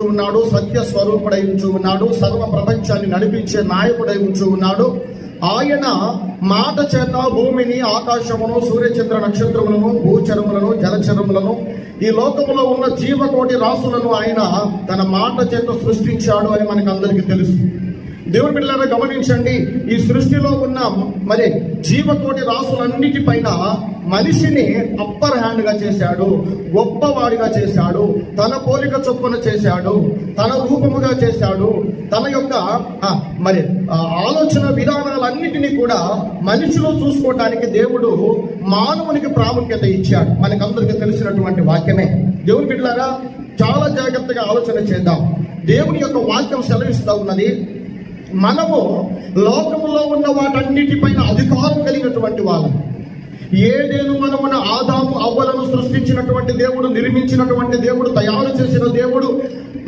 ఉన్నాడు, సత్య స్వరూపుడై ఉంచు ఉన్నాడు, సర్వ ప్రపంచాన్ని నడిపించే నాయకుడై ఉంచు ఉన్నాడు. ఆయన మాట చేత భూమిని, ఆకాశమును, సూర్యచంద్ర నక్షత్రములను, భూచరములను, జలచరములను, ఈ లోకములో ఉన్న జీవకోటి రాసులను ఆయన తన మాట చేత సృష్టించాడు అని మనకు అందరికీ తెలుసు. దేవుని బిడ్డలారా గమనించండి, ఈ సృష్టిలో ఉన్న మరి జీవకోటి రాసులన్నిటిపైన మనిషిని అప్పర్ హ్యాండ్ గా చేశాడు, గొప్పవాడిగా చేశాడు, తన పోలిక చొప్పున చేశాడు, తన రూపముగా చేశాడు. తన యొక్క మరి ఆలోచన విధానాలన్నిటినీ కూడా మనిషిలో చూసుకోవటానికి దేవుడు మానవునికి ప్రాముఖ్యత ఇచ్చాడు. మనకందరికీ తెలిసినటువంటి వాక్యమే. దేవుని బిడ్డలారా చాలా జాగ్రత్తగా ఆలోచన చేద్దాం. దేవుని యొక్క వాక్యం సెలవిస్తూ ఉన్నది, మనము లోకములో ఉన్న వాటన్నిటిపైన అధికారం కలిగినటువంటి వాళ్ళం. ఏదేను మనమున ఆదాము అవ్వలను సృష్టించినటువంటి దేవుడు, నిర్మించినటువంటి దేవుడు, తయారు చేసిన దేవుడు,